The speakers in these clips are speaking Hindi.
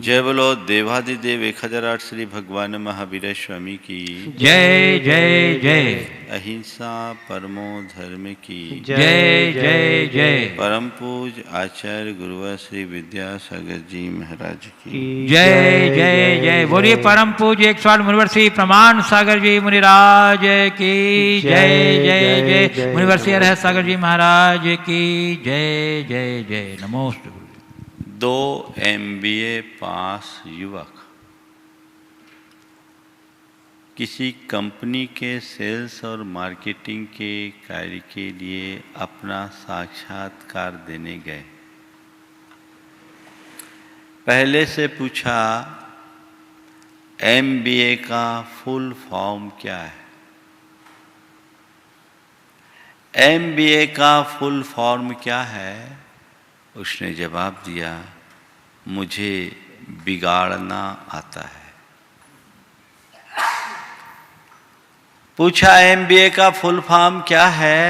जय बोलो देवादिदेव 1008 श्री भगवान महावीर स्वामी की जय जय जय। अहिंसा परमो धर्म की जय जय जय। परम पूज आचार्य गुरुवर श्री विद्यासागर जी महाराज की जय जय जय। बोलिए परम पूज्य 108 मुनिवर श्री प्रमाण सागर जी मुनिराज की जय जय जय। मुनिवर श्री रहस्य सागर जी महाराज की जय जय जय। नमोस्तु। 2 MBA पास युवक किसी कंपनी के सेल्स और मार्केटिंग के कार्य के लिए अपना साक्षात्कार देने गए। पहले से पूछा, MBA का फुल फॉर्म क्या है? MBA का फुल फॉर्म क्या है? उसने जवाब दिया, मुझे बिगाड़ना आता है। पूछा, MBA का फुल फॉर्म क्या है?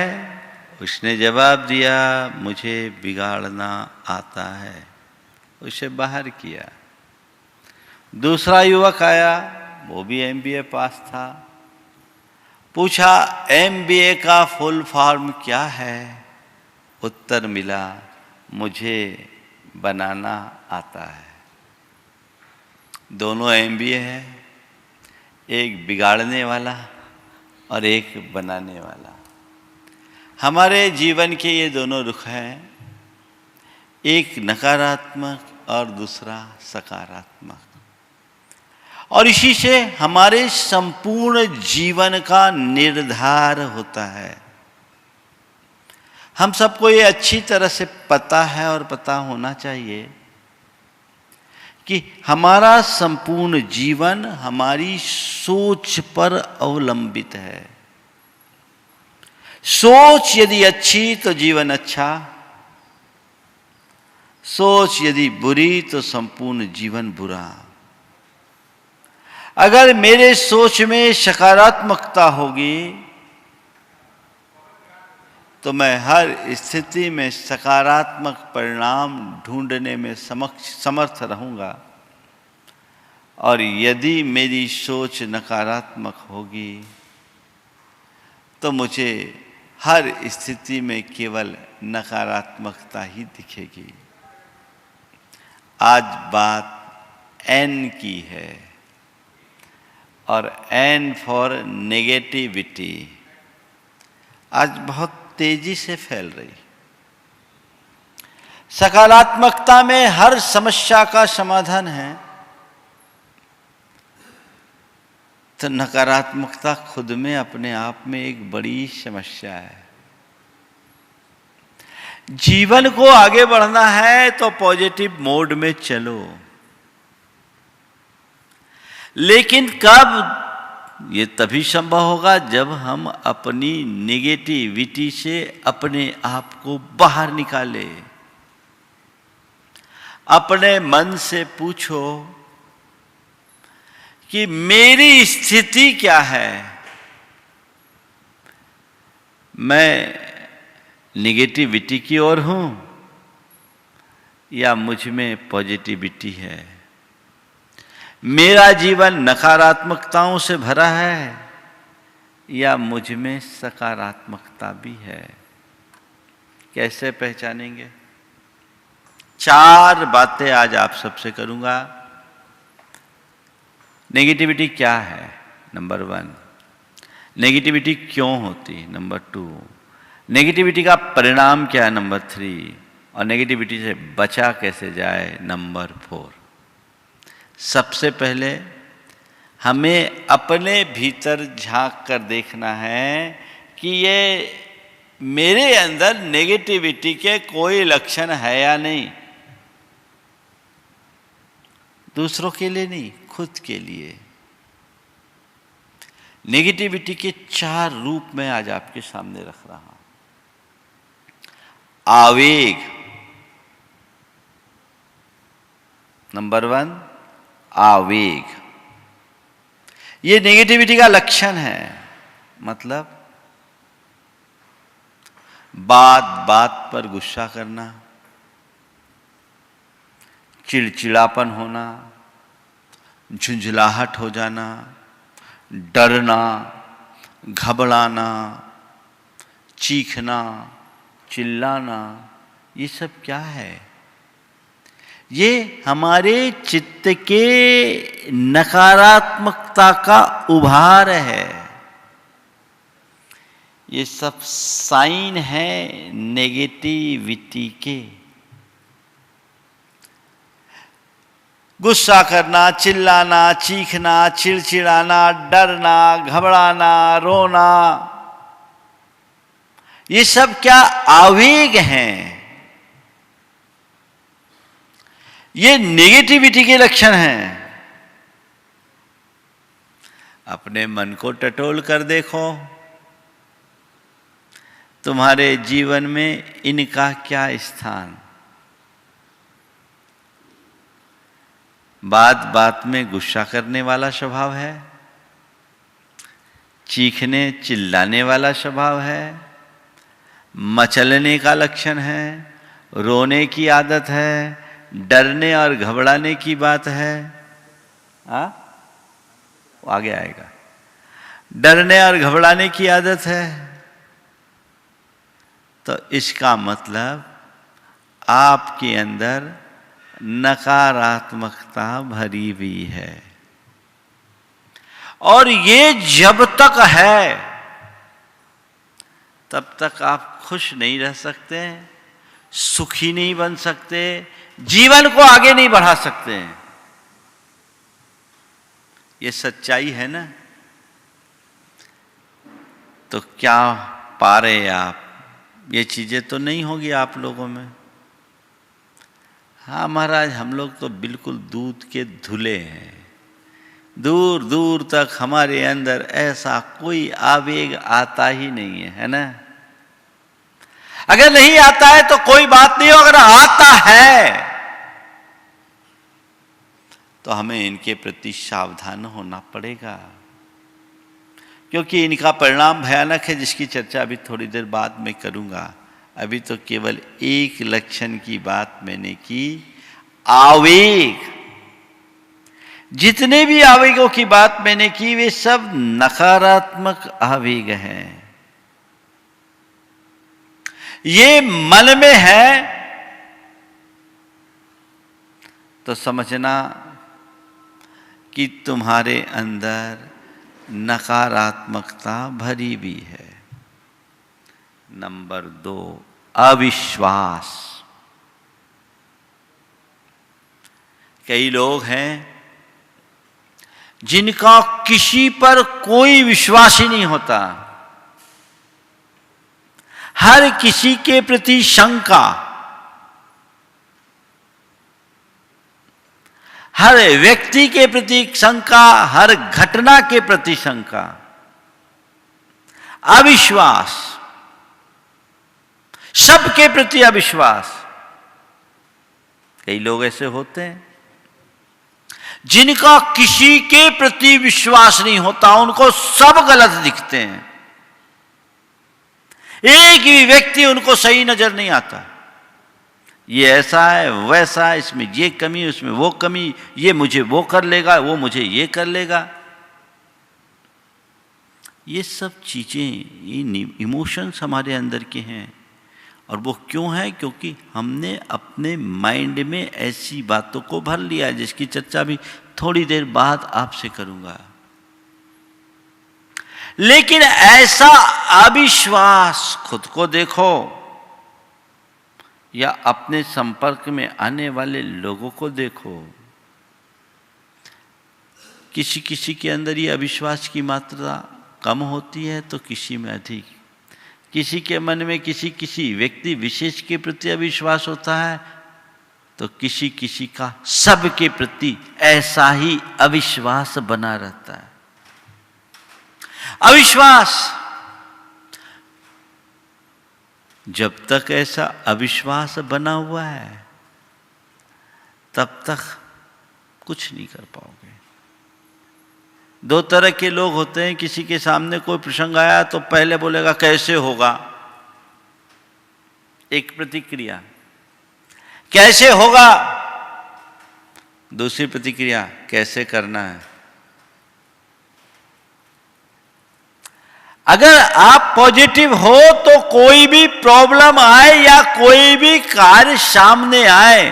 उसने जवाब दिया, मुझे बिगाड़ना आता है। उसे बाहर किया। दूसरा युवक आया, वो भी MBA पास था। पूछा, MBA का फुल फॉर्म क्या है? उत्तर मिला, मुझे बनाना आता है। दोनों MBA है, एक बिगाड़ने वाला और एक बनाने वाला। हमारे जीवन के ये दोनों रुख हैं, एक नकारात्मक और दूसरा सकारात्मक। और इसी से हमारे संपूर्ण जीवन का निर्धार होता है। हम सबको ये अच्छी तरह से पता है और पता होना चाहिए कि हमारा संपूर्ण जीवन हमारी सोच पर अवलंबित है। सोच यदि अच्छी तो जीवन अच्छा, सोच यदि बुरी तो संपूर्ण जीवन बुरा। अगर मेरे सोच में सकारात्मकता होगी तो मैं हर स्थिति में सकारात्मक परिणाम ढूंढने में समर्थ रहूंगा। और यदि मेरी सोच नकारात्मक होगी तो मुझे हर स्थिति में केवल नकारात्मकता ही दिखेगी। आज बात N की है और N फॉर नेगेटिविटी आज बहुत तेजी से फैल रही। सकारात्मकता में हर समस्या का समाधान है, तो नकारात्मकता खुद में अपने आप में एक बड़ी समस्या है। जीवन को आगे बढ़ना है तो पॉजिटिव मोड में चलो, लेकिन कब? ये तभी संभव होगा जब हम अपनी नेगेटिविटी से अपने आप को बाहर निकालें। अपने मन से पूछो कि मेरी स्थिति क्या है? मैं नेगेटिविटी की ओर हूं या मुझ में पॉजिटिविटी है? मेरा जीवन नकारात्मकताओं से भरा है या मुझ में सकारात्मकता भी है? कैसे पहचानेंगे? 4 बातें आज आप सबसे करूंगा। नेगेटिविटी क्या है? नंबर 1, नेगेटिविटी क्यों होती? नंबर 2, नेगेटिविटी का परिणाम क्या है? नंबर 3, और नेगेटिविटी से बचा कैसे जाए? नंबर 4। सबसे पहले हमें अपने भीतर झांक कर देखना है कि ये मेरे अंदर नेगेटिविटी के कोई लक्षण है या नहीं। दूसरों के लिए नहीं, खुद के लिए। नेगेटिविटी के 4 रूप में आज आपके सामने रख रहा हूं। आवेग, नंबर 1, आवेग। ये नेगेटिविटी का लक्षण है। मतलब बात बात पर गुस्सा करना, चिड़चिड़ापन होना, झुंझलाहट हो जाना, डरना, घबराना, चीखना, चिल्लाना, ये सब क्या है? ये हमारे चित्त के नकारात्मकता का उभार है। ये सब साइन है नेगेटिविटी के। गुस्सा करना, चिल्लाना, चीखना, चिड़चिड़ाना, डरना, घबराना, रोना, ये सब क्या आवेग हैं? ये नेगेटिविटी के लक्षण हैं। अपने मन को टटोल कर देखो, तुम्हारे जीवन में इनका क्या स्थान? बात बात में गुस्सा करने वाला स्वभाव है, चीखने चिल्लाने वाला स्वभाव है, मचलने का लक्षण है, रोने की आदत है, डरने और घबराने की बात है। आगे आएगा। डरने और घबराने की आदत है, तो इसका मतलब आपके अंदर नकारात्मकता भरी हुई है। और ये जब तक है तब तक आप खुश नहीं रह सकते, सुखी नहीं बन सकते, जीवन को आगे नहीं बढ़ा सकते। ये सच्चाई है ना? तो क्या पा रहे आप? ये चीजें तो नहीं होगी आप लोगों में। हाँ महाराज, हम लोग तो बिल्कुल दूध के धुले हैं। दूर दूर तक हमारे अंदर ऐसा कोई आवेग आता ही नहीं है ना? अगर नहीं आता है तो कोई बात नहीं, अगर आता है तो हमें इनके प्रति सावधान होना पड़ेगा, क्योंकि इनका परिणाम भयानक है, जिसकी चर्चा अभी थोड़ी देर बाद में करूंगा। अभी तो केवल एक लक्षण की बात मैंने की, आवेग। जितने भी आवेगों की बात मैंने की वे सब नकारात्मक आवेग हैं। ये मन में है तो समझना कि तुम्हारे अंदर नकारात्मकता भरी हुई है। नंबर 2, अविश्वास। कई लोग हैं जिनका किसी पर कोई विश्वास ही नहीं होता, हर किसी के प्रति शंका, हर व्यक्ति के प्रति शंका, हर घटना के प्रति शंका, अविश्वास, सबके प्रति अविश्वास। कई लोग ऐसे होते हैं जिनका किसी के प्रति विश्वास नहीं होता, उनको सब गलत दिखते हैं, एक भी व्यक्ति उनको सही नजर नहीं आता। ये ऐसा है, वैसा है, इसमें ये कमी, उसमें वो कमी, ये मुझे वो कर लेगा, वो मुझे ये कर लेगा। ये सब चीजें, ये इमोशंस हमारे अंदर के हैं। और वो क्यों है? क्योंकि हमने अपने माइंड में ऐसी बातों को भर लिया है, जिसकी चर्चा भी थोड़ी देर बाद आपसे करूंगा। लेकिन ऐसा अविश्वास, खुद को देखो या अपने संपर्क में आने वाले लोगों को देखो, किसी किसी के अंदर ये अविश्वास की मात्रा कम होती है तो किसी में अधिक। किसी के मन में किसी व्यक्ति विशेष के प्रति अविश्वास होता है तो किसी किसी का सबके प्रति ऐसा ही अविश्वास बना रहता है। अविश्वास, जब तक ऐसा अविश्वास बना हुआ है तब तक कुछ नहीं कर पाओगे। दो तरह के लोग होते हैं, किसी के सामने कोई प्रसंग आया तो पहले बोलेगा कैसे होगा, एक प्रतिक्रिया, कैसे होगा, दूसरी प्रतिक्रिया, कैसे करना है। अगर आप पॉजिटिव हो तो कोई भी प्रॉब्लम आए या कोई भी कार्य सामने आए,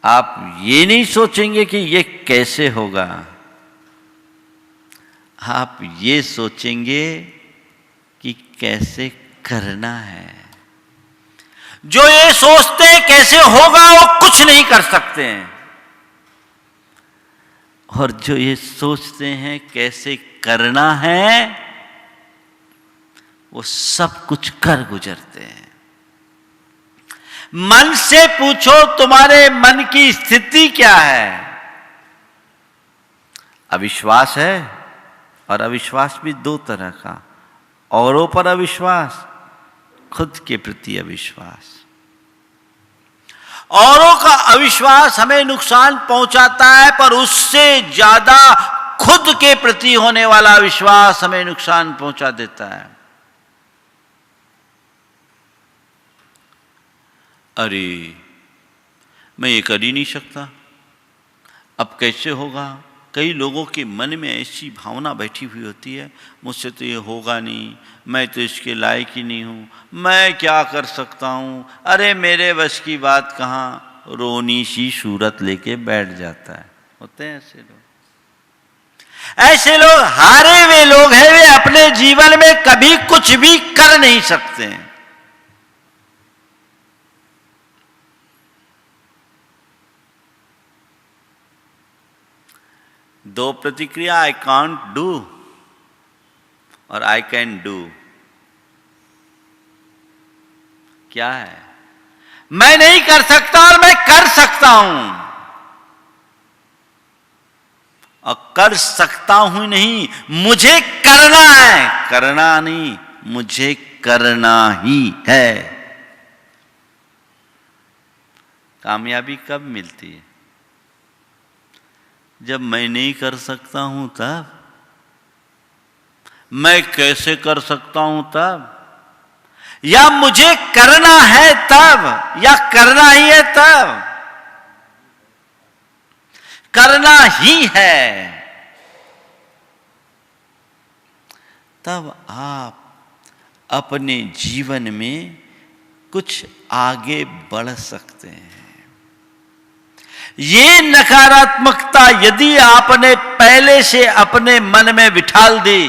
आप ये नहीं सोचेंगे कि ये कैसे होगा, आप ये सोचेंगे कि कैसे करना है। जो ये सोचते हैं कैसे होगा वो कुछ नहीं कर सकते हैं, और जो ये सोचते हैं कैसे करना है वो सब कुछ कर गुजरते हैं। मन से पूछो तुम्हारे मन की स्थिति क्या है। अविश्वास है, और अविश्वास भी दो तरह का, औरों पर अविश्वास, खुद के प्रति अविश्वास। औरों का अविश्वास हमें नुकसान पहुंचाता है, पर उससे ज्यादा खुद के प्रति होने वाला अविश्वास हमें नुकसान पहुंचा देता है। अरे मैं ये कर ही नहीं सकता, अब कैसे होगा। कई लोगों के मन में ऐसी भावना बैठी हुई होती है, मुझसे तो ये होगा नहीं, मैं तो इसके लायक ही नहीं हूँ, मैं क्या कर सकता हूँ, अरे मेरे बस की बात कहाँ, रोनी सी सूरत लेके बैठ जाता है। होते हैं ऐसे लोग। ऐसे लोग हारे हुए लोग हैं, वे अपने जीवन में कभी कुछ भी कर नहीं सकते हैं। दो प्रतिक्रिया, आई कांट डू और आई कैन डू। क्या है? मैं नहीं कर सकता और मैं कर सकता हूं। और कर सकता हूं नहीं, मुझे करना है, करना नहीं, मुझे करना ही है। कामयाबी कब मिलती है? जब मैं नहीं कर सकता हूं तब। मैं कैसे कर सकता हूं तब, या मुझे करना है तब, या करना ही है तब। करना ही है तब आप अपने जीवन में कुछ आगे बढ़ सकते हैं। ये नकारात्मकता यदि आपने पहले से अपने मन में बिठाल दी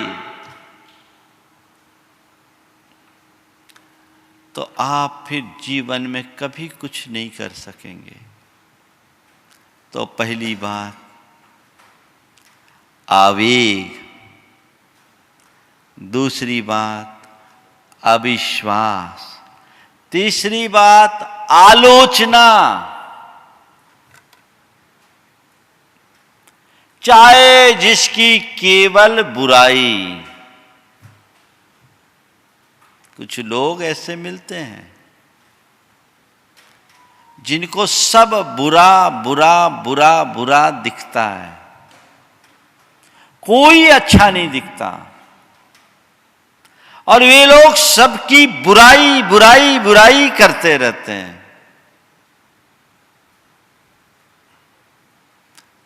तो आप फिर जीवन में कभी कुछ नहीं कर सकेंगे। तो पहली बात आवेग, दूसरी बात अविश्वास, तीसरी बात आलोचना। चाहे जिसकी केवल बुराई। कुछ लोग ऐसे मिलते हैं जिनको सब बुरा बुरा बुरा बुरा दिखता है, कोई अच्छा नहीं दिखता, और वे लोग सबकी बुराई बुराई बुराई करते रहते हैं।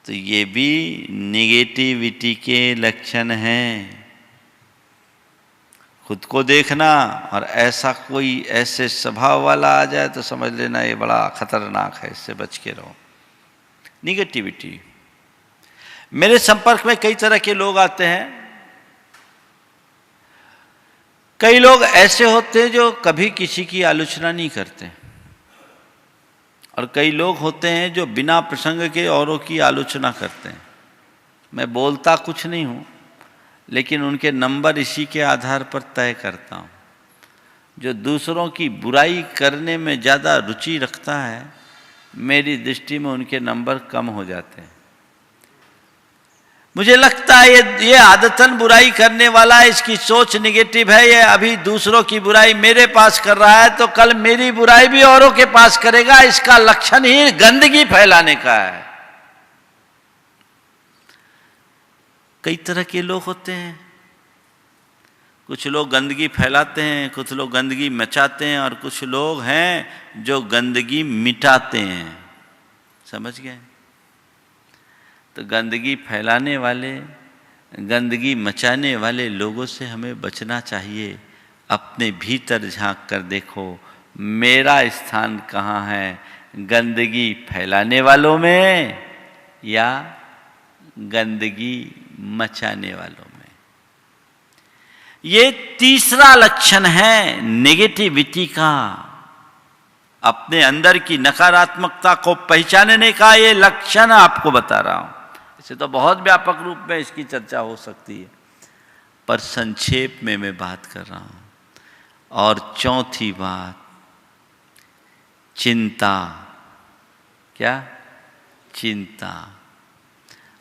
तो ये भी नेगेटिविटी के लक्षण हैं। खुद को देखना और ऐसा कोई ऐसे स्वभाव वाला आ जाए तो समझ लेना ये बड़ा खतरनाक है, इससे बच के रहो। नेगेटिविटी, मेरे संपर्क में कई तरह के लोग आते हैं। कई लोग ऐसे होते हैं जो कभी किसी की आलोचना नहीं करते, और कई लोग होते हैं जो बिना प्रसंग के औरों की आलोचना करते हैं। मैं बोलता कुछ नहीं हूँ, लेकिन उनके नंबर इसी के आधार पर तय करता हूँ। जो दूसरों की बुराई करने में ज़्यादा रुचि रखता है, मेरी दृष्टि में उनके नंबर कम हो जाते हैं। मुझे लगता है ये आदतन बुराई करने वाला है, इसकी सोच निगेटिव है, ये अभी दूसरों की बुराई मेरे पास कर रहा है तो कल मेरी बुराई भी औरों के पास करेगा। इसका लक्षण ही गंदगी फैलाने का है। कई तरह के लोग होते हैं, कुछ लोग गंदगी फैलाते हैं, कुछ लोग गंदगी मचाते हैं, और कुछ लोग हैं जो गंदगी मिटाते हैं। समझ गए? तो गंदगी फैलाने वाले, गंदगी मचाने वाले लोगों से हमें बचना चाहिए। अपने भीतर झांक कर देखो, मेरा स्थान कहाँ है, गंदगी फैलाने वालों में या गंदगी मचाने वालों में। ये तीसरा लक्षण है नेगेटिविटी का। अपने अंदर की नकारात्मकता को पहचानने का ये लक्षण आपको बता रहा हूं। इसे तो बहुत व्यापक रूप में इसकी चर्चा हो सकती है, पर संक्षेप में मैं बात कर रहा हूं। और चौथी बात, चिंता। क्या? चिंता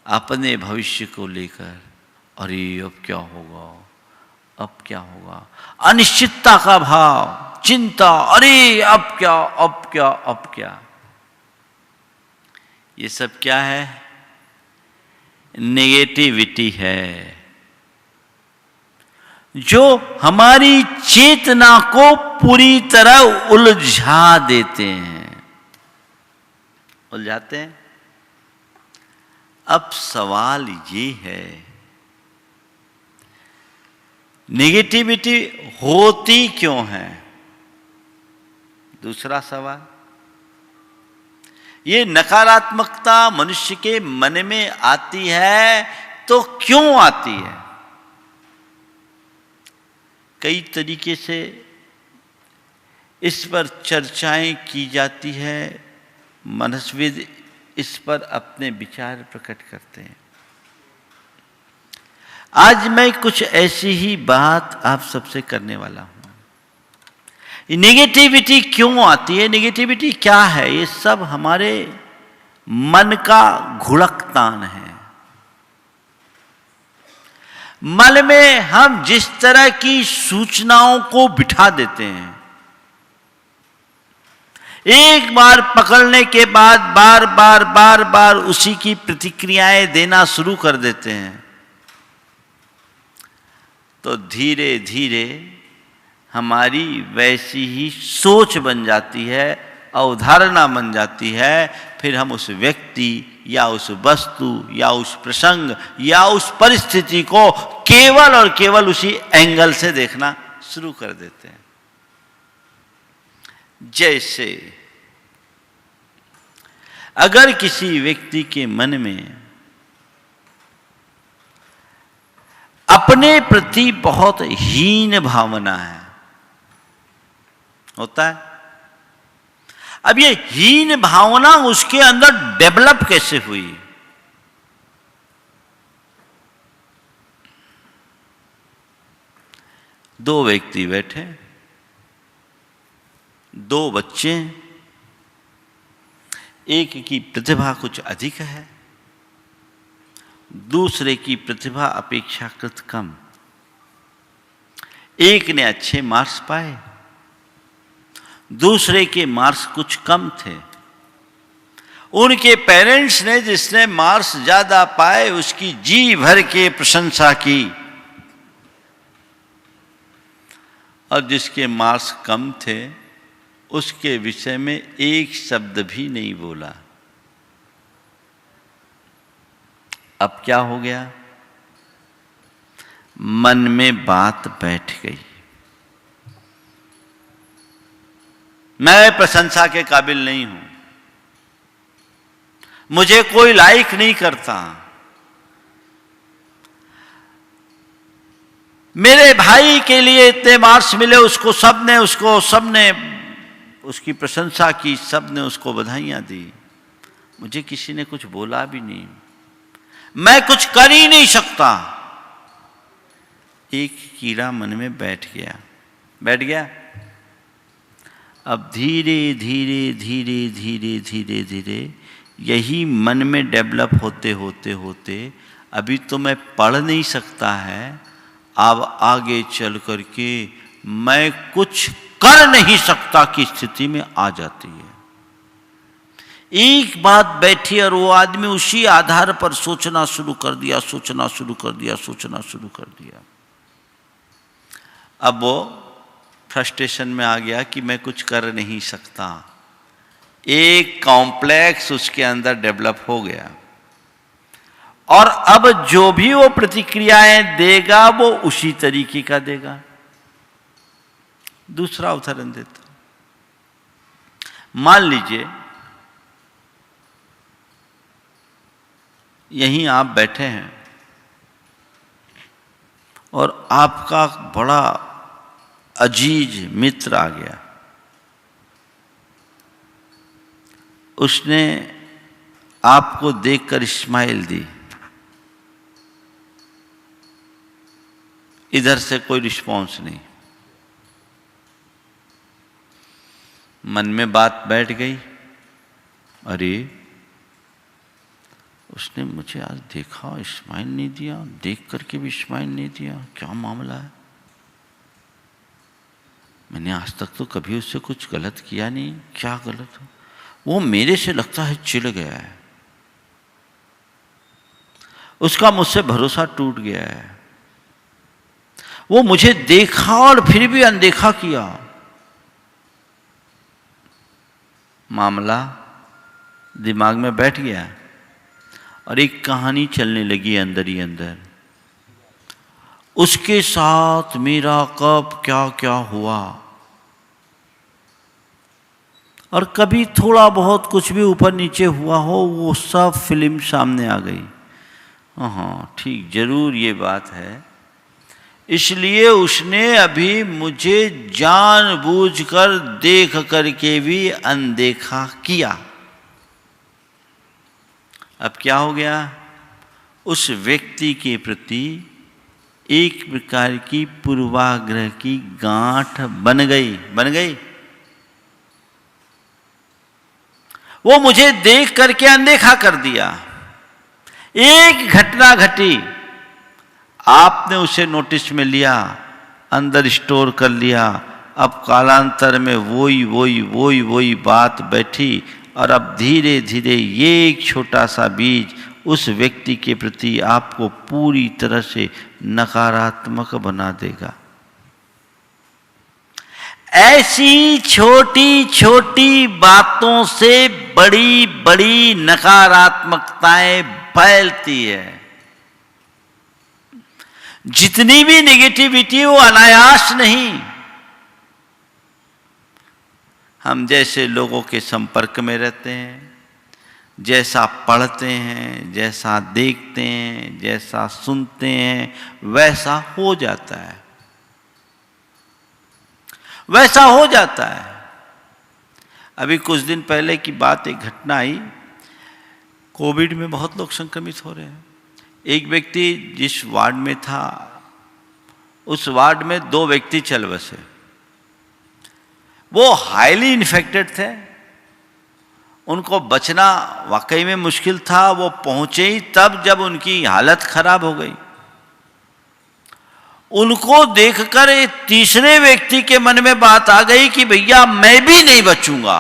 अपने भविष्य को लेकर, अरे अब क्या होगा, अब क्या होगा, अनिश्चितता का भाव, चिंता, अरे अब क्या, अब क्या, अब क्या। ये सब क्या है? नेगेटिविटी है, जो हमारी चेतना को पूरी तरह उलझा देते हैं, उलझाते हैं। अब सवाल ये है, नेगेटिविटी होती क्यों है? दूसरा सवाल, ये नकारात्मकता मनुष्य के मन में आती है तो क्यों आती है? कई तरीके से इस पर चर्चाएं की जाती है, मनस्विद इस पर अपने विचार प्रकट करते हैं। आज मैं कुछ ऐसी ही बात आप सबसे करने वाला हूं। नेगेटिविटी क्यों आती है, नेगेटिविटी क्या है? ये सब हमारे मन का घुड़कतान है। मन में हम जिस तरह की सूचनाओं को बिठा देते हैं, एक बार पकड़ने के बाद बार बार बार बार उसी की प्रतिक्रियाएं देना शुरू कर देते हैं, तो धीरे धीरे हमारी वैसी ही सोच बन जाती है, अवधारणा बन जाती है। फिर हम उस व्यक्ति या उस वस्तु या उस प्रसंग या उस परिस्थिति को केवल और केवल उसी एंगल से देखना शुरू कर देते हैं। जैसे अगर किसी व्यक्ति के मन में अपने प्रति बहुत हीन भावना है, होता है। अब ये हीन भावना उसके अंदर डेवलप कैसे हुई? दो व्यक्ति बैठे, दो बच्चे, एक की प्रतिभा कुछ अधिक है, दूसरे की प्रतिभा अपेक्षाकृत कम। एक ने अच्छे मार्क्स पाए, दूसरे के मार्क्स कुछ कम थे। उनके पेरेंट्स ने जिसने मार्क्स ज्यादा पाए उसकी जी भर के प्रशंसा की, और जिसके मार्क्स कम थे उसके विषय में एक शब्द भी नहीं बोला। अब क्या हो गया? मन में बात बैठ गई, मैं प्रशंसा के काबिल नहीं हूं, मुझे कोई लाइक नहीं करता, मेरे भाई के लिए इतने मार्क्स मिले, उसको सबने उसकी प्रशंसा की, सबने उसको बधाइयां दी, मुझे किसी ने कुछ बोला भी नहीं, मैं कुछ कर ही नहीं सकता। एक कीड़ा मन में बैठ गया। अब धीरे धीरे धीरे धीरे धीरे धीरे यही मन में डेवलप होते होते होते अभी तो मैं पढ़ नहीं सकता है, अब आगे चल करके मैं कुछ कर नहीं सकता की स्थिति में आ जाती है। एक बात बैठी और वो आदमी उसी आधार पर सोचना शुरू कर दिया। अब वो फ्रस्ट्रेशन में आ गया कि मैं कुछ कर नहीं सकता। एक कॉम्प्लेक्स उसके अंदर डेवलप हो गया और अब जो भी वो प्रतिक्रियाएं देगा वो उसी तरीके का देगा। दूसरा उदाहरण देता हूं। मान लीजिए यहीं आप बैठे हैं और आपका बड़ा अजीज मित्र आ गया, उसने आपको देखकर स्माइल दी, इधर से कोई रिस्पॉन्स नहीं, मन में बात बैठ गई, अरे उसने मुझे आज देखा, स्माइल नहीं दिया, देख करके भी स्माइल नहीं दिया, क्या मामला है? मैंने आज तक तो कभी उससे कुछ गलत किया नहीं, क्या गलत हो? वो मेरे से लगता है चिढ़ गया है, उसका मुझसे भरोसा टूट गया है, वो मुझे देखा और फिर भी अनदेखा किया। मामला दिमाग में बैठ गया और एक कहानी चलने लगी अंदर ही अंदर, उसके साथ मेरा कब क्या क्या हुआ, और कभी थोड़ा बहुत कुछ भी ऊपर नीचे हुआ हो, वो सब फिल्म सामने आ गई। हाँ ठीक, जरूर ये बात है, इसलिए उसने अभी मुझे जानबूझकर देख करके भी अनदेखा किया। अब क्या हो गया? उस व्यक्ति के प्रति एक प्रकार की पूर्वाग्रह की गांठ बन गई। वो मुझे देख करके अनदेखा कर दिया। एक घटना घटी, आपने उसे नोटिस में लिया, अंदर स्टोर कर लिया, अब कालांतर में वही बात बैठी और अब धीरे धीरे ये एक छोटा सा बीज उस व्यक्ति के प्रति आपको पूरी तरह से नकारात्मक बना देगा। ऐसी छोटी छोटी बातों से बड़ी बड़ी नकारात्मकताएं फैलती है। जितनी भी नेगेटिविटी वो अनायास नहीं, हम जैसे लोगों के संपर्क में रहते हैं, जैसा पढ़ते हैं, जैसा देखते हैं, जैसा सुनते हैं, वैसा हो जाता है, वैसा हो जाता है। अभी कुछ दिन पहले की बात, एक घटना आई, कोविड में बहुत लोग संक्रमित हो रहे हैं। एक व्यक्ति जिस वार्ड में था, उस वार्ड में 2 व्यक्ति चल बसे, वो हाईली इन्फेक्टेड थे, उनको बचना वाकई में मुश्किल था। वो पहुंचे ही तब जब उनकी हालत खराब हो गई। उनको देखकर एक तीसरे व्यक्ति के मन में बात आ गई कि भैया मैं भी नहीं बचूंगा,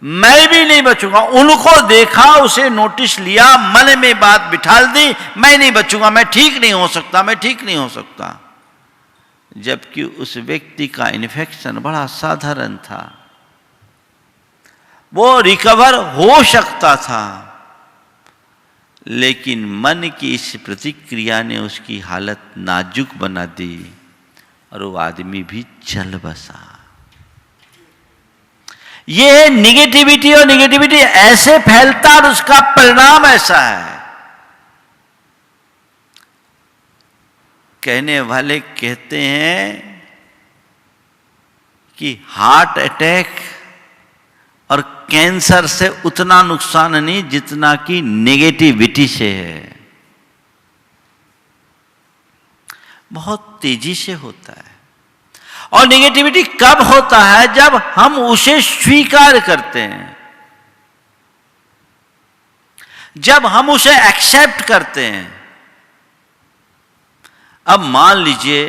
मैं भी नहीं बचूंगा। उनको देखा, उसे नोटिस लिया, मन में बात बिठाल दी, मैं नहीं बचूंगा, मैं ठीक नहीं हो सकता, मैं ठीक नहीं हो सकता। जबकि उस व्यक्ति का इन्फेक्शन बड़ा साधारण था, वो रिकवर हो सकता था, लेकिन मन की इस प्रतिक्रिया ने उसकी हालत नाजुक बना दी और वो आदमी भी चल बसा। ये निगेटिविटी, और निगेटिविटी ऐसे फैलता और उसका परिणाम ऐसा है। कहने वाले कहते हैं कि हार्ट अटैक और कैंसर से उतना नुकसान नहीं जितना कि नेगेटिविटी से है। बहुत तेजी से होता है। और नेगेटिविटी कब होता है? जब हम उसे स्वीकार करते हैं, जब हम उसे एक्सेप्ट करते हैं। अब मान लीजिए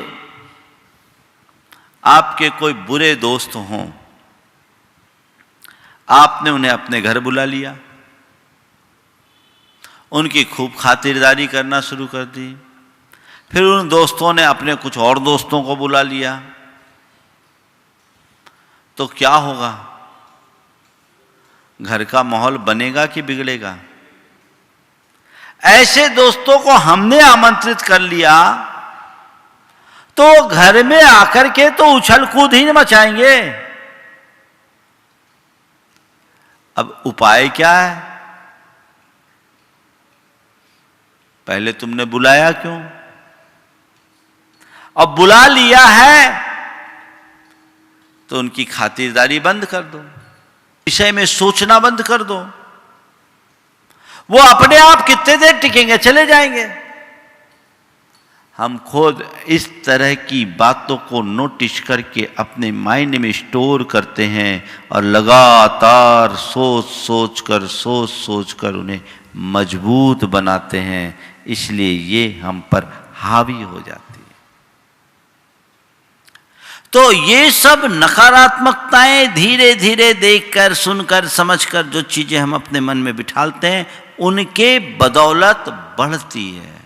आपके कोई बुरे दोस्त हों, आपने उन्हें अपने घर बुला लिया, उनकी खूब खातिरदारी करना शुरू कर दी, फिर उन दोस्तों ने अपने कुछ और दोस्तों को बुला लिया, तो क्या होगा? घर का माहौल बनेगा कि बिगड़ेगा? ऐसे दोस्तों को हमने आमंत्रित कर लिया तो घर में आकर के तो उछल कूद ही मचाएंगे। अब उपाय क्या है? पहले तुमने बुलाया क्यों? अब बुला लिया है तो उनकी खातिरदारी बंद कर दो, विषय में सोचना बंद कर दो। वो अपने आप कितने देर टिकेंगे, चले जाएंगे। हम खुद इस तरह की बातों को नोटिस करके अपने माइंड में स्टोर करते हैं और लगातार सोच सोच कर उन्हें मजबूत बनाते हैं, इसलिए ये हम पर हावी हो जाती है। तो ये सब नकारात्मकताएं धीरे धीरे देखकर, सुनकर, समझकर जो चीजें हम अपने मन में बिठालते हैं, उनके बदौलत बढ़ती है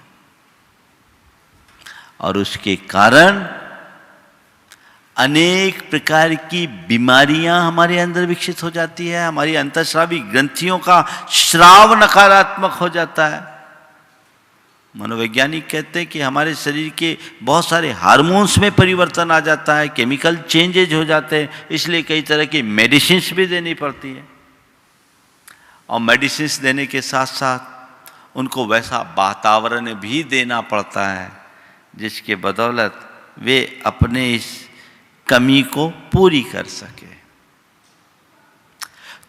और उसके कारण अनेक प्रकार की बीमारियां हमारे अंदर विकसित हो जाती है। हमारी अंतःस्रावी ग्रंथियों का स्राव नकारात्मक हो जाता है। मनोवैज्ञानिक कहते हैं कि हमारे शरीर के बहुत सारे हार्मोन्स में परिवर्तन आ जाता है, केमिकल चेंजेज हो जाते हैं, इसलिए कई तरह की मेडिसिन्स भी देनी पड़ती है। और मेडिसिन्स देने के साथ साथ उनको वैसा वातावरण भी देना पड़ता है जिसके बदौलत वे अपने इस कमी को पूरी कर सके।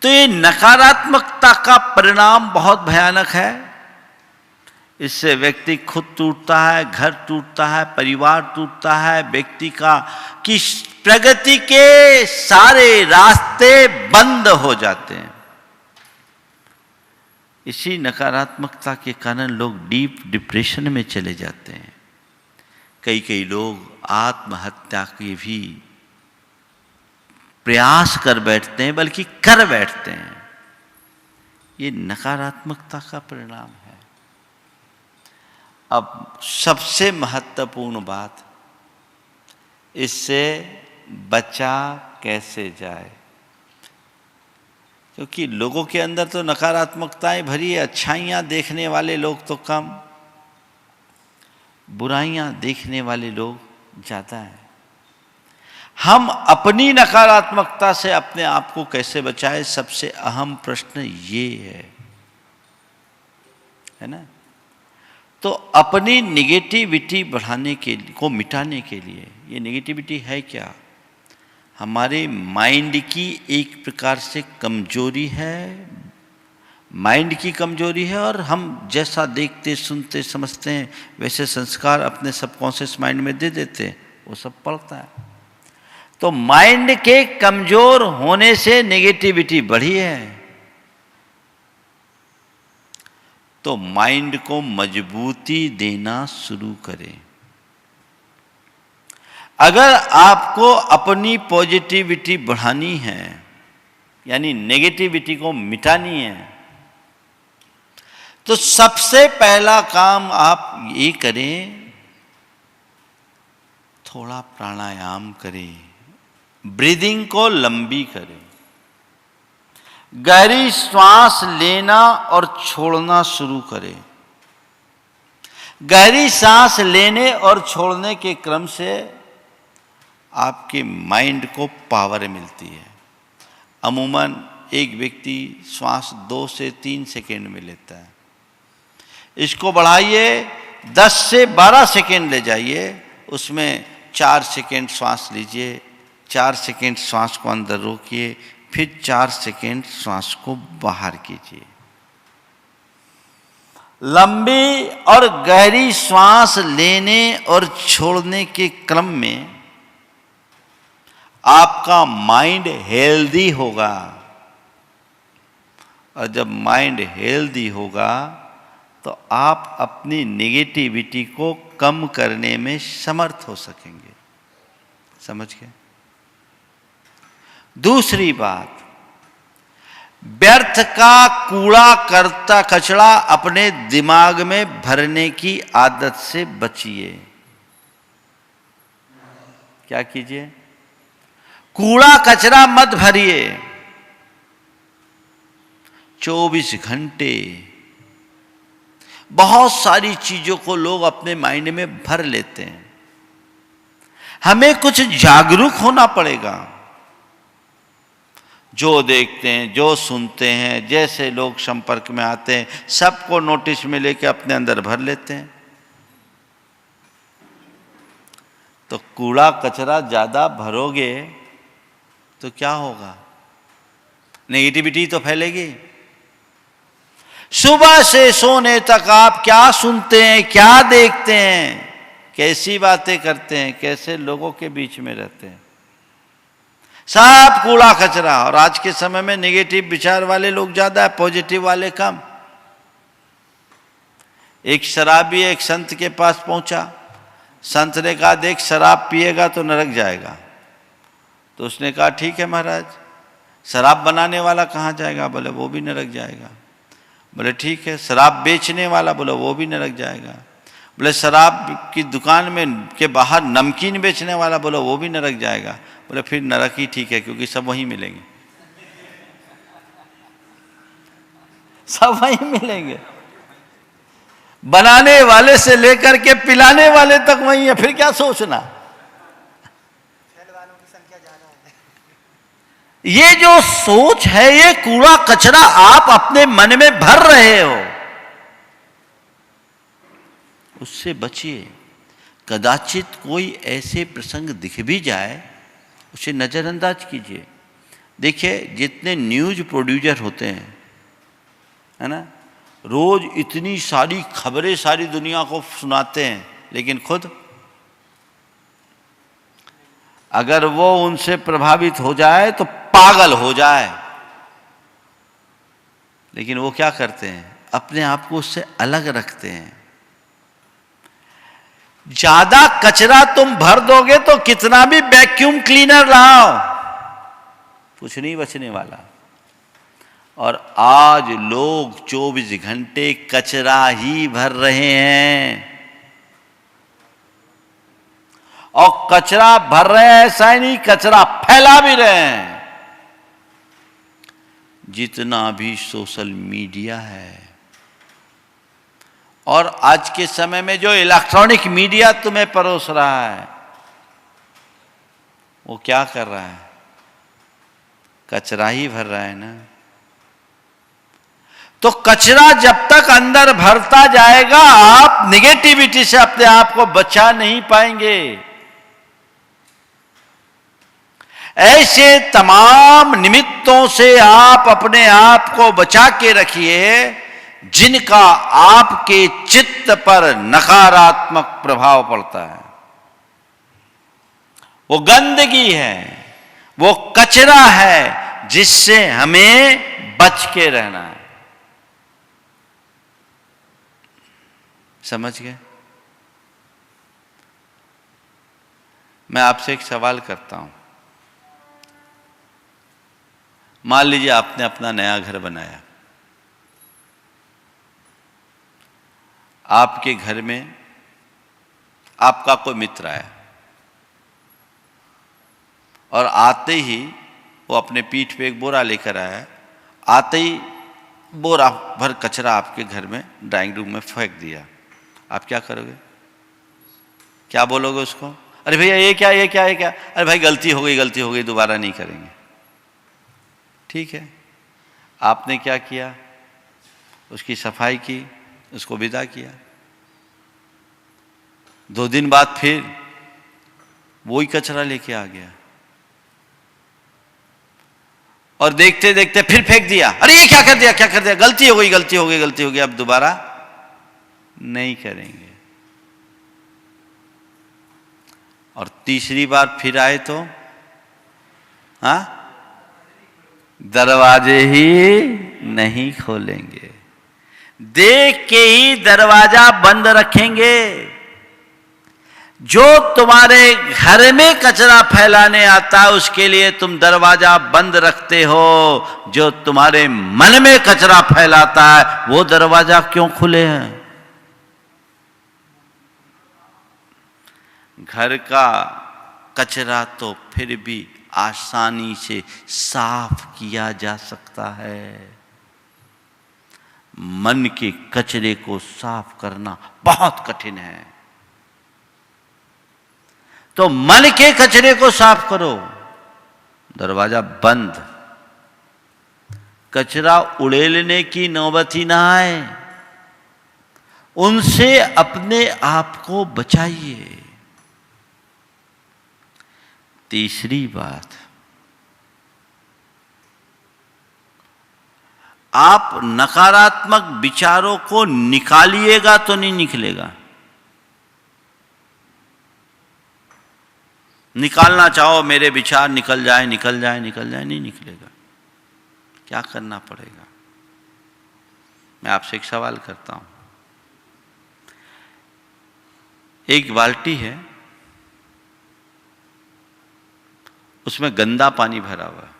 तो ये नकारात्मकता का परिणाम बहुत भयानक है। इससे व्यक्ति खुद टूटता है, घर टूटता है, परिवार टूटता है, व्यक्ति की प्रगति के सारे रास्ते बंद हो जाते हैं। इसी नकारात्मकता के कारण लोग डीप डिप्रेशन में चले जाते हैं। कई लोग आत्महत्या के भी प्रयास कर बैठते हैं, बल्कि कर बैठते हैं। ये नकारात्मकता का परिणाम है। अब सबसे महत्वपूर्ण बात, इससे बचा कैसे जाए? क्योंकि लोगों के अंदर तो नकारात्मकताएं भरी है, अच्छाइयाँ देखने वाले लोग तो कम, बुराइयाँ देखने वाले लोग ज़्यादा हैं। हम अपनी नकारात्मकता से अपने आप को कैसे बचाएं, सबसे अहम प्रश्न ये है ना? तो अपनी निगेटिविटी बढ़ाने को मिटाने के लिए, ये निगेटिविटी है क्या? हमारे माइंड की एक प्रकार से कमजोरी है, माइंड की कमजोरी है। और हम जैसा देखते, सुनते, समझते हैं, वैसे संस्कार अपने सबकॉन्शियस माइंड में दे देते हैं, वो सब पड़ता है। तो माइंड के कमजोर होने से नेगेटिविटी बढ़ी है। तो माइंड को मजबूती देना शुरू करें। अगर आपको अपनी पॉजिटिविटी बढ़ानी है, यानी नेगेटिविटी को मिटानी है, तो सबसे पहला काम आप ये करें, थोड़ा प्राणायाम करें, ब्रीदिंग को लंबी करें, गहरी श्वास लेना और छोड़ना शुरू करें। गहरी सांस लेने और छोड़ने के क्रम से आपके माइंड को पावर मिलती है। अमूमन एक व्यक्ति श्वास 2 से 3 सेकेंड में लेता है। इसको बढ़ाइए, 10 से 12 सेकेंड ले जाइए, उसमें 4 सेकेंड श्वास लीजिए, 4 सेकेंड श्वास को अंदर रोकिए, फिर 4 सेकेंड श्वास को बाहर कीजिए। लंबी और गहरी श्वास लेने और छोड़ने के क्रम में आपका माइंड हेल्दी होगा, और जब माइंड हेल्दी होगा तो आप अपनी नेगेटिविटी को कम करने में समर्थ हो सकेंगे। समझ गए? दूसरी बात, व्यर्थ का कूड़ा कचरा अपने दिमाग में भरने की आदत से बचिए। क्या कीजिए? कूड़ा कचरा मत भरिए। 24 घंटे बहुत सारी चीजों को लोग अपने माइंड में भर लेते हैं। हमें कुछ जागरूक होना पड़ेगा। जो देखते हैं, जो सुनते हैं, जैसे लोग संपर्क में आते हैं, सबको नोटिस में लेके अपने अंदर भर लेते हैं। तो कूड़ा कचरा ज्यादा भरोगे तो क्या होगा? नेगेटिविटी तो फैलेगी। सुबह से सोने तक आप क्या सुनते हैं, क्या देखते हैं, कैसी बातें करते हैं, कैसे लोगों के बीच में रहते हैं, सब कूड़ा कचरा। और आज के समय में नेगेटिव विचार वाले लोग ज्यादा है, पॉजिटिव वाले कम। एक शराबी एक संत के पास पहुंचा। संत ने कहा, देख शराब पिएगा तो नरक जाएगा। तो उसने कहा, ठीक है महाराज, शराब बनाने वाला कहाँ जाएगा? बोले वो भी नरक जाएगा। बोले ठीक है, शराब बेचने वाला? बोले वो भी नरक जाएगा। बोले शराब की दुकान में के बाहर नमकीन बेचने वाला? बोले वो भी नरक जाएगा। बोले फिर नरक ही ठीक है, क्योंकि सब वहीं मिलेंगे, सब वहीं मिलेंगे। बनाने वाले से लेकर के पिलाने वाले तक वहीं है, फिर क्या सोचना। ये जो सोच है, ये कूड़ा कचरा आप अपने मन में भर रहे हो, उससे बचिए। कदाचित कोई ऐसे प्रसंग दिख भी जाए, उसे नजरअंदाज कीजिए। देखिए, जितने न्यूज प्रोड्यूसर होते हैं, है ना, रोज इतनी सारी खबरें सारी दुनिया को सुनाते हैं, लेकिन खुद अगर वो उनसे प्रभावित हो जाए तो पागल हो जाए। लेकिन वो क्या करते हैं? अपने आप को उससे अलग रखते हैं। ज्यादा कचरा तुम भर दोगे तो कितना भी वैक्यूम क्लीनर लाओ, कुछ नहीं बचने वाला। और आज लोग 24 घंटे कचरा ही भर रहे हैं। और कचरा भर रहे हैं ऐसा ही नहीं, कचरा फैला भी रहे हैं। जितना भी सोशल मीडिया है, और आज के समय में जो इलेक्ट्रॉनिक मीडिया तुम्हें परोस रहा है, वो क्या कर रहा है? कचरा ही भर रहा है ना। तो कचरा जब तक अंदर भरता जाएगा, आप निगेटिविटी से अपने आप को बचा नहीं पाएंगे। ऐसे तमाम निमित्तों से आप अपने आप को बचा के रखिए, जिनका आपके चित्त पर नकारात्मक प्रभाव पड़ता है। वो गंदगी है, वो कचरा है, जिससे हमें बच के रहना है। समझ गए? मैं आपसे एक सवाल करता हूं। मान लीजिए आपने अपना नया घर बनाया। आपके घर में आपका कोई मित्र आया, और आते ही वो अपने पीठ पे एक बोरा लेकर आया। आते ही बोरा भर कचरा आपके घर में ड्राइंग रूम में फेंक दिया। आप क्या करोगे? क्या बोलोगे उसको? अरे भैया ये क्या, ये क्या, ये क्या? अरे भाई गलती हो गई, दोबारा नहीं करेंगे। ठीक है, आपने क्या किया? उसकी सफाई की, उसको विदा किया। 2 दिन बाद फिर वही कचरा लेके आ गया, और देखते देखते फिर फेंक दिया। अरे ये क्या कर दिया, क्या कर दिया? गलती हो गई, अब दोबारा नहीं करेंगे। और तीसरी बार फिर आए तो हाँ, दरवाजे ही नहीं खोलेंगे, देख के ही दरवाजा बंद रखेंगे। जो तुम्हारे घर में कचरा फैलाने आता है, उसके लिए तुम दरवाजा बंद रखते हो। जो तुम्हारे मन में कचरा फैलाता है, वो दरवाजा क्यों खुले हैं? घर का कचरा तो फिर भी आसानी से साफ किया जा सकता है। मन के कचरे को साफ करना बहुत कठिन है। तो मन के कचरे को साफ करो, दरवाजा बंद, कचरा उड़ेलने की नौबत ही ना आए, उनसे अपने आप को बचाइए। तीसरी बात, आप नकारात्मक विचारों को निकालिएगा तो नहीं निकलेगा। निकालना चाहो मेरे विचार निकल जाए निकल जाए निकल जाए, नहीं निकलेगा। क्या करना पड़ेगा? मैं आपसे एक सवाल करता हूं। एक बाल्टी है, उसमें गंदा पानी भरा हुआ है,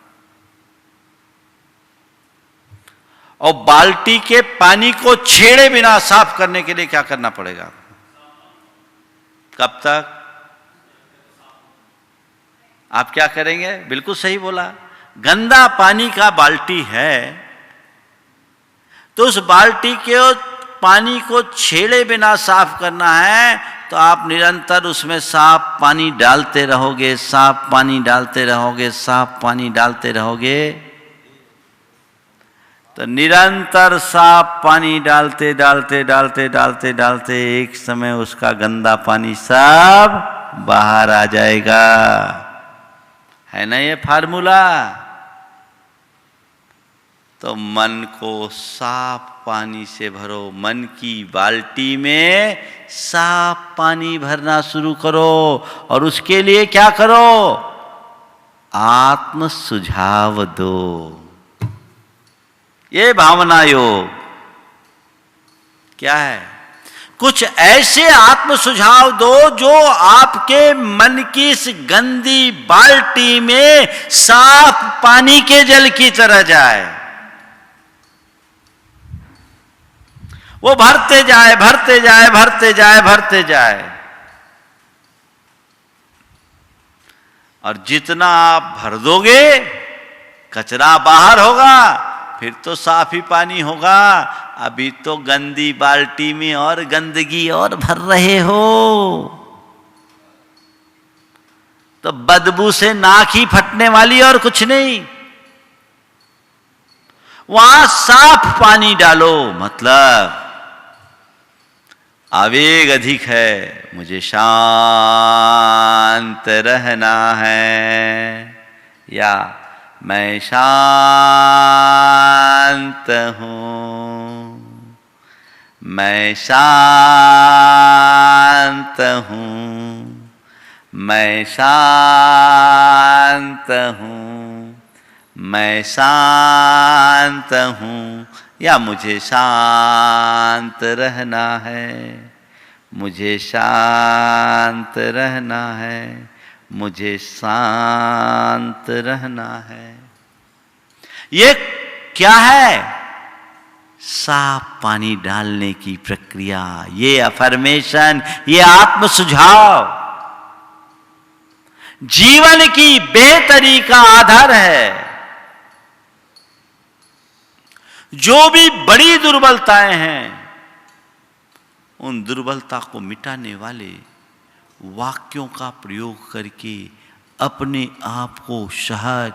और बाल्टी के पानी को छेड़े बिना साफ करने के लिए क्या करना पड़ेगा? कब तक? आप क्या करेंगे? बिल्कुल सही बोला। गंदा पानी का बाल्टी है तो उस बाल्टी के पानी को छेड़े बिना साफ करना है, तो आप निरंतर उसमें साफ पानी डालते रहोगे, साफ पानी डालते रहोगे, साफ पानी डालते रहोगे, तो निरंतर साफ पानी डालते डालते डालते डालते डालते एक समय उसका गंदा पानी सब बाहर आ जाएगा। है ना ये फार्मूला? तो मन को साफ पानी से भरो, मन की बाल्टी में साफ पानी भरना शुरू करो, और उसके लिए क्या करो? आत्म सुझाव दो। ये भावना योग क्या है? कुछ ऐसे आत्म सुझाव दो जो आपके मन की इस गंदी बाल्टी में साफ पानी के जल की तरह जाए। वो भरते जाए भरते जाए भरते जाए भरते जाए, और जितना आप भर दोगे कचरा बाहर होगा, फिर तो साफ ही पानी होगा। अभी तो गंदी बाल्टी में और गंदगी और भर रहे हो, तो बदबू से नाक ही फटने वाली और कुछ नहीं। वहां साफ पानी डालो, मतलब आवेग अधिक है, मुझे शांत रहना है, या मैं शांत हूं, मैं शांत हूं, मैं शांत हूं, मैं शांत हूं, या मुझे शांत रहना है, मुझे शांत रहना है, मुझे शांत रहना है। ये क्या है? साफ पानी डालने की प्रक्रिया, ये अफर्मेशन, ये आत्म सुझाव जीवन की बेहतरी का आधार है। जो भी बड़ी दुर्बलताएं हैं, उन दुर्बलता को मिटाने वाले वाक्यों का प्रयोग करके अपने आप को सहज,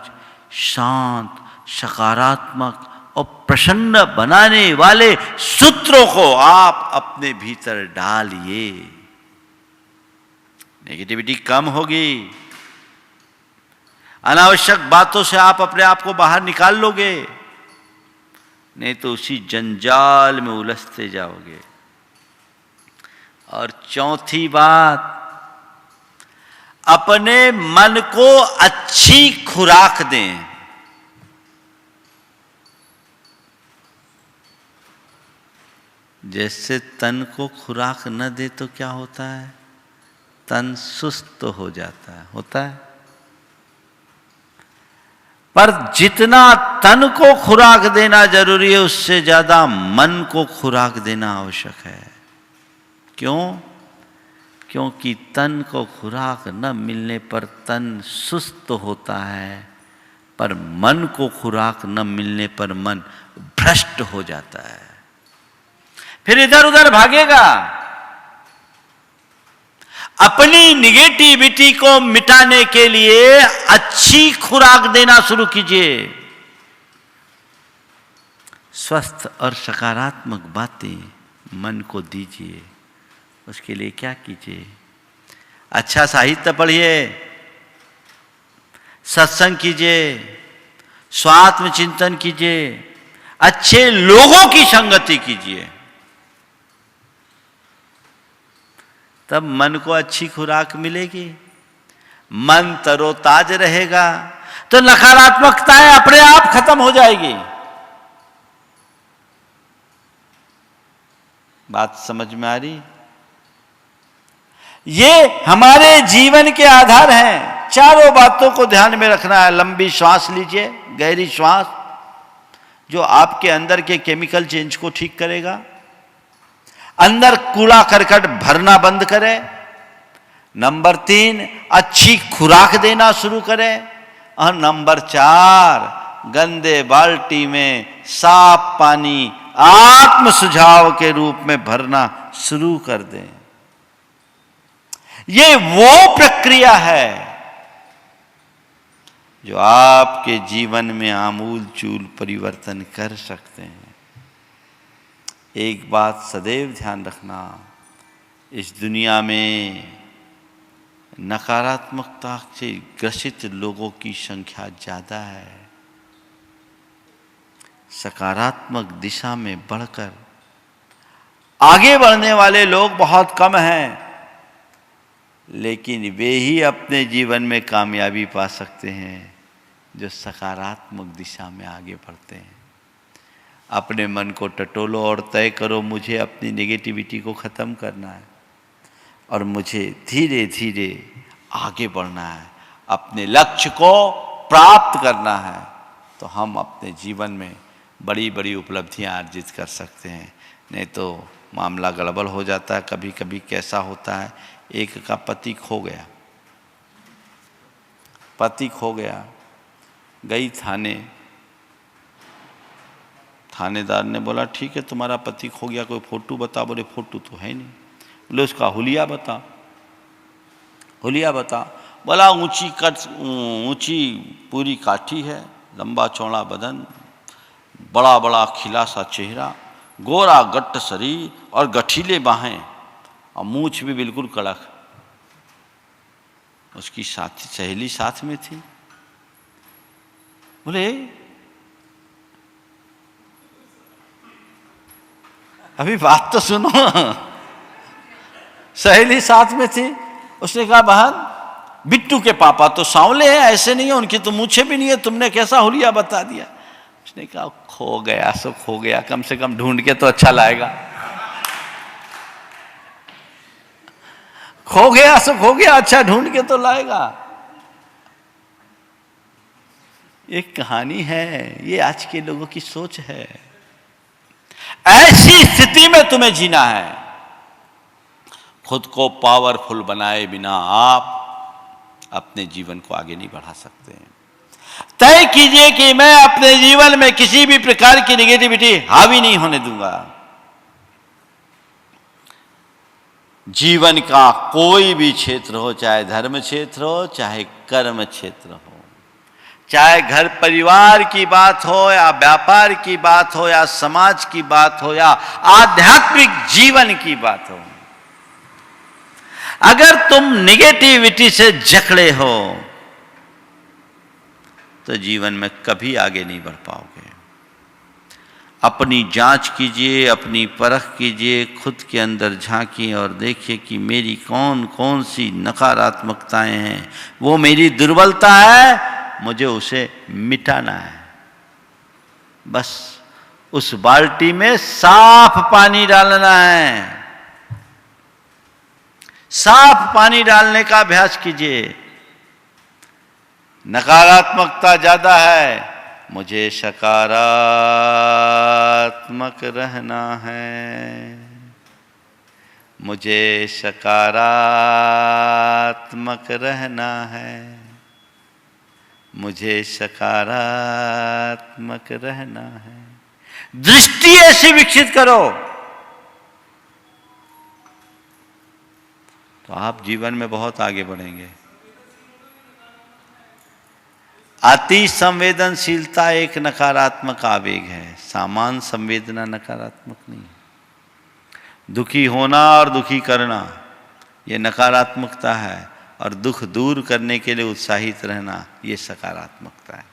शांत, सकारात्मक और प्रसन्न बनाने वाले सूत्रों को आप अपने भीतर डालिए। नेगेटिविटी कम होगी, अनावश्यक बातों से आप अपने आप को बाहर निकाल लोगे, नहीं तो उसी जंजाल में उलझते जाओगे। और चौथी बात, अपने मन को अच्छी खुराक दें। जैसे तन को खुराक न दे तो क्या होता है? तन सुस्त हो जाता है, होता है। पर जितना तन को खुराक देना जरूरी है, उससे ज्यादा मन को खुराक देना आवश्यक है। क्यों? क्योंकि तन को खुराक न मिलने पर तन सुस्त होता है, पर मन को खुराक न मिलने पर मन भ्रष्ट हो जाता है, फिर इधर उधर भागेगा। अपनी निगेटिविटी को मिटाने के लिए अच्छी खुराक देना शुरू कीजिए। स्वस्थ और सकारात्मक बातें मन को दीजिए। उसके लिए क्या कीजिए? अच्छा साहित्य पढ़िए, सत्संग कीजिए, स्वात्म चिंतन कीजिए, अच्छे लोगों की संगति कीजिए, तब मन को अच्छी खुराक मिलेगी, मन तरोताज रहेगा, तो नकारात्मकताएं अपने आप खत्म हो जाएगी। बात समझ में आ रही? ये हमारे जीवन के आधार हैं। चारों बातों को ध्यान में रखना है। लंबी श्वास लीजिए, गहरी श्वास, जो आपके अंदर के केमिकल चेंज को ठीक करेगा। अंदर कूड़ा करकट भरना बंद करें। नंबर 3, अच्छी खुराक देना शुरू करें। और नंबर 4, गंदे बाल्टी में साफ पानी आत्म सुझाव के रूप में भरना शुरू कर दें। ये वो प्रक्रिया है जो आपके जीवन में आमूल चूल परिवर्तन कर सकते हैं। एक बात सदैव ध्यान रखना, इस दुनिया में नकारात्मकता से ग्रसित लोगों की संख्या ज़्यादा है। सकारात्मक दिशा में बढ़कर आगे बढ़ने वाले लोग बहुत कम हैं, लेकिन वे ही अपने जीवन में कामयाबी पा सकते हैं जो सकारात्मक दिशा में आगे बढ़ते हैं। अपने मन को टटोलो और तय करो, मुझे अपनी नेगेटिविटी को ख़त्म करना है और मुझे धीरे धीरे आगे बढ़ना है, अपने लक्ष्य को प्राप्त करना है। तो हम अपने जीवन में बड़ी बड़ी उपलब्धियां अर्जित कर सकते हैं। नहीं तो मामला गड़बड़ हो जाता है। कभी कभी कैसा होता है, एक का पति खो गया, गई थाने, थानेदार ने बोला ठीक है तुम्हारा पति खो गया, कोई फोटो बता। बोले फोटो तो है नहीं। बोले उसका हुलिया बता। बोला ऊंची पूरी काठी है, लंबा चौड़ा बदन, बड़ा बड़ा खिला सा चेहरा, गोरा गट्ट शरीर और गठीले बाहें और मूंछ भी बिल्कुल कड़क। उसकी साथी सहेली साथ में थी। बोले अभी बात तो सुनो। सहेली साथ में थी। उसने कहा बहन, बिट्टू के पापा तो सांवले हैं, ऐसे नहीं है, उनकी तो मूछे भी नहीं है, तुमने कैसा हुलिया बता दिया। उसने कहा खो गया सो खो गया, कम से कम ढूंढ के तो अच्छा लाएगा। खो गया सो खो गया, अच्छा ढूंढ के तो लाएगा। एक कहानी है, ये आज के लोगों की सोच है। ऐसी स्थिति में तुम्हें जीना है। खुद को पावरफुल बनाए बिना आप अपने जीवन को आगे नहीं बढ़ा सकते। तय कीजिए कि मैं अपने जीवन में किसी भी प्रकार की नेगेटिविटी हावी नहीं होने दूंगा। जीवन का कोई भी क्षेत्र हो, चाहे धर्म क्षेत्र हो, चाहे कर्म क्षेत्र हो, चाहे घर परिवार की बात हो या व्यापार की बात हो या समाज की बात हो या आध्यात्मिक जीवन की बात हो, अगर तुम नेगेटिविटी से जकड़े हो तो जीवन में कभी आगे नहीं बढ़ पाओगे। अपनी जांच कीजिए, अपनी परख कीजिए, खुद के अंदर झांकिए और देखिए कि मेरी कौन कौन सी नकारात्मकताएं हैं, वो मेरी दुर्बलता है, मुझे उसे मिटाना है। बस उस बाल्टी में साफ पानी डालना है। साफ पानी डालने का अभ्यास कीजिए। नकारात्मकता ज्यादा है, मुझे सकारात्मक रहना है। मुझे सकारात्मक रहना है, मुझे सकारात्मक रहना है। दृष्टि ऐसी विकसित करो तो आप जीवन में बहुत आगे बढ़ेंगे। अति संवेदनशीलता एक नकारात्मक आवेग है, सामान्य संवेदना नकारात्मक नहीं है। दुखी होना और दुखी करना ये नकारात्मकता है, और दुख दूर करने के लिए उत्साहित रहना ये सकारात्मकता है।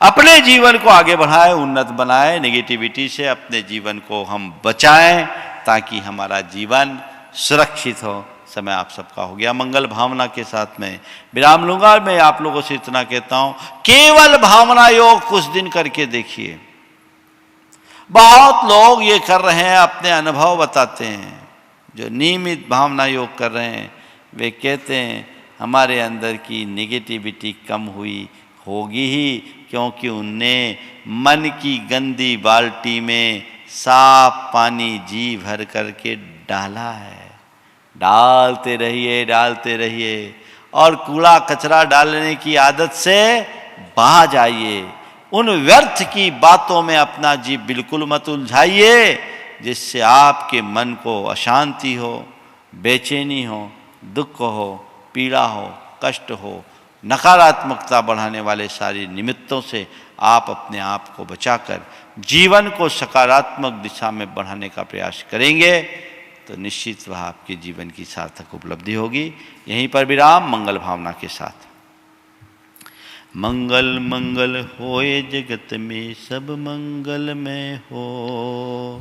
अपने जीवन को आगे बढ़ाएं, उन्नत बनाएं, नेगेटिविटी से अपने जीवन को हम बचाएं ताकि हमारा जीवन सुरक्षित हो। समय आप सबका हो गया। मंगल भावना के साथ में विराम लूंगा। मैं आप लोगों से इतना कहता हूं, केवल भावना योग कुछ दिन करके देखिए। बहुत लोग ये कर रहे हैं, अपने अनुभव बताते हैं। जो नियमित भावना योग कर रहे हैं वे कहते हैं हमारे अंदर की नेगेटिविटी कम हुई होगी ही, क्योंकि उनने मन की गंदी बाल्टी में साफ पानी जी भर करके डाला है। डालते रहिए और कूड़ा कचरा डालने की आदत से बाहर जाइए। उन व्यर्थ की बातों में अपना जीव बिल्कुल मत उलझाइए, जिससे आपके मन को अशांति हो, बेचैनी हो, दुख हो, पीड़ा हो, कष्ट हो, नकारात्मकता बढ़ाने वाले सारे निमित्तों से आप अपने आप को बचाकर जीवन को सकारात्मक दिशा में बढ़ाने का प्रयास करेंगे तो निश्चित वह आपके जीवन की सार्थक उपलब्धि होगी। यहीं पर विराम, मंगल भावना के साथ। मंगल मंगल होए जगत में सब मंगलमय हो।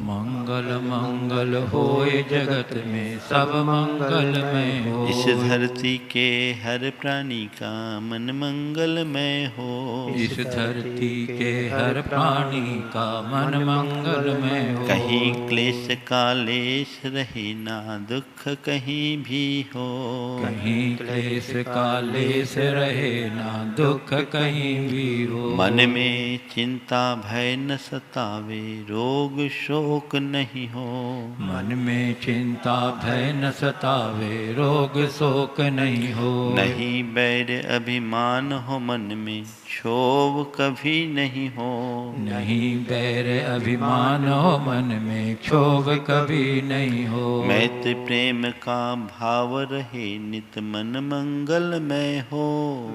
मंगल मंगल होए जगत में सब मंगलमय हो। इस धरती के हर प्राणी का मन मंगलमय हो। इस धरती के हर प्राणी का मन मंगलमय हो। कहीं क्लेश कालेश रहे ना दुख कहीं भी हो। कहीं क्लेश कालेश रहे ना दुख कहीं भी हो। मन में चिंता भय न सतावे, रोग शोक नहीं हो। मन में चिंता भय न सतावे, रोग शोक नहीं हो। नहीं बैर अभिमान हो मन में, क्षोभ कभी नहीं हो। नहीं बैर अभिमान हो मन में, क्षोभ कभी नहीं हो। मैत्री प्रेम का भाव रहे नित मन मंगलमय हो।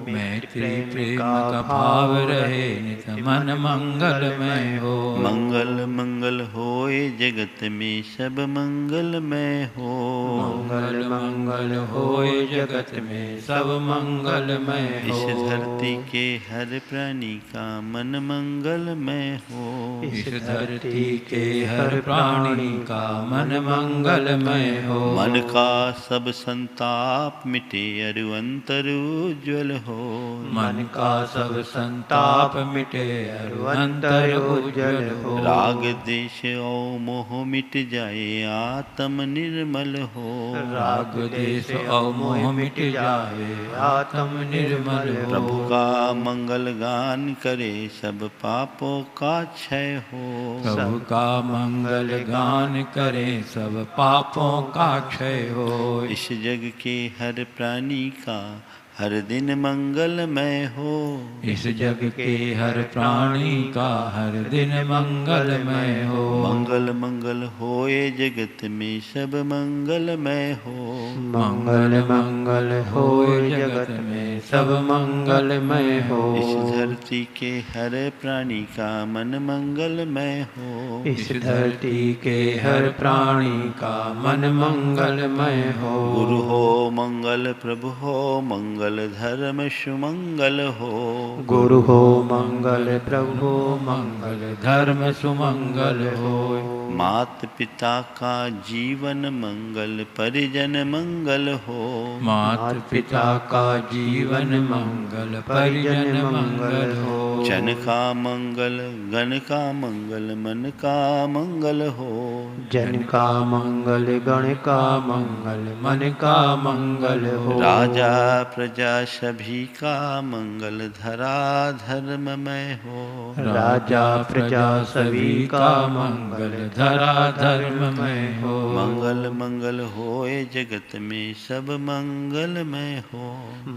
मैत्री प्रेम का भाव रहे नित मन मंगलमय हो। मंगल मंगल होए जगत में सब मंगलमय हो। मंगल मंगल होए जगत में सब मंगलमय हो। इस धरती के हर प्राणी का मन मंगलमय हो। इस धरती के हर प्राणी का मन मंगलमय हो। मन का सब संताप मिटे अरु अंतर उज्ज्वल हो। मन का सब संताप मिटे अरु अंतर उज्ज्वल हो। राग देश और मोह मिट जाए आत्म निर्मल हो। राग देश और मोह मिट जाए आत्म निर्मल हो। प्रभु का मंगल गान करे सब पापों का क्षय हो। प्रभु का मंगल गान करे सब पापों का क्षय हो। इस जग के हर प्राणी का हर दिन मंगलमय हो। इस जग के हर प्राणी का हर दिन मंगलमय हो। मंगल मंगल होए जगत में सब मंगलमय हो। मंगल मंगल होए जगत में सब मंगलमय हो। इस धरती के हर प्राणी का मन मंगलमय हो। इस धरती के हर प्राणी का मन मंगलमय हो। गुरु हो मंगल, प्रभु हो मंगल, धर्म सुमंगल हो। गुरु हो मंगल, प्रभु हो मंगल, धर्म सुमंगल हो। मात पिता का जीवन मंगल, परिजन मंगल हो। मात पिता का जीवन जीवन मंगल परिजन मंगल हो। जन का मंगल, गण का मंगल, मन का मंगल हो। जन का मंगल, गण का मंगल, मन का मंगल हो। राजा प्रजा सभी का मंगल, धरा धर्ममय हो। राजा प्रजा सभी का मंगल, धरा धर्ममय हो। मंगल मंगल होए जगत में सब मंगलमय हो।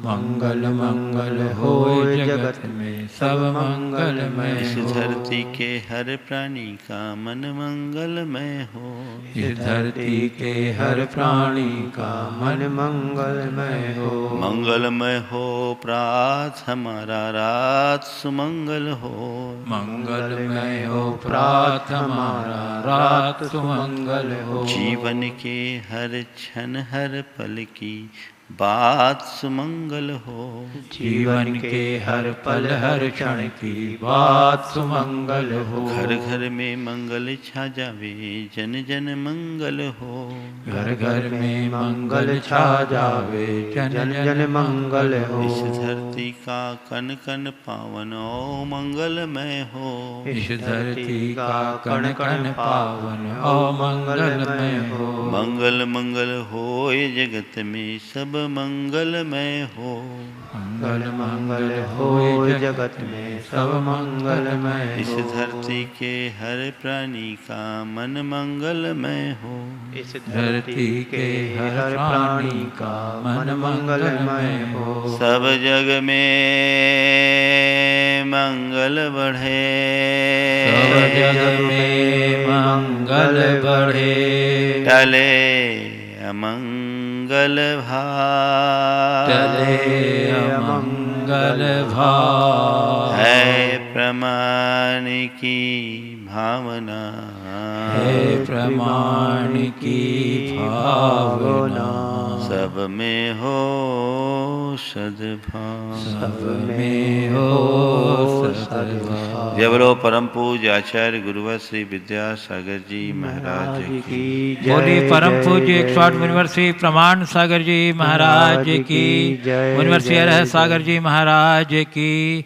मंगल मंगल होए जगत में सब मंगलमय इस हो। धरती के हर प्राणी का मन मंगलमय हो। इस धरती के हर प्राणी का मन मंगलमय हो। मंगलमय हो प्रात हमारा, रात सुमंगल हो। मंगलमय हो प्रात हमारा, रात सुमंगल हो। जीवन के हर क्षण हर पल की बात सुमंगल हो। जीवन के हर पल हर क्षण की बात सुमंगल हो। घर घर में मंगल छा जावे, जन जन मंगल हो। घर घर में मंगल छा जावे, जन जन मंगल हो। इस धरती का कन कन पावन ओ मंगलमय हो। इस धरती का कण कण पावन ओ मंगलमय हो। मंगल मंगल होए जगत में सब मंगलमय हो। मंगल मंगल होए जगत में सब मंगलमय इस हो। धरती के हर प्राणी का मन मंगलमय हो। इस धरती के हर प्राणी का मन मंगलमय हो। सब जग में मंगल बढ़े, सब जग में मंगल बढ़े। टले अमंगल भाव, टले अमंगल भाव। है प्रमाण की भावना, है प्रमाण की भावना। सब में हो सद्भाव। सब में हो सद्भाव। जय बोलो परम पूज्य आचार्य गुरुवर श्री विद्यासागर जी महाराज की। बोली परम पूज्य 108 मुनिवर श्री प्रमाण सागर जी महाराज की। मुनिवर श्री हरहर सागर जी महाराज की।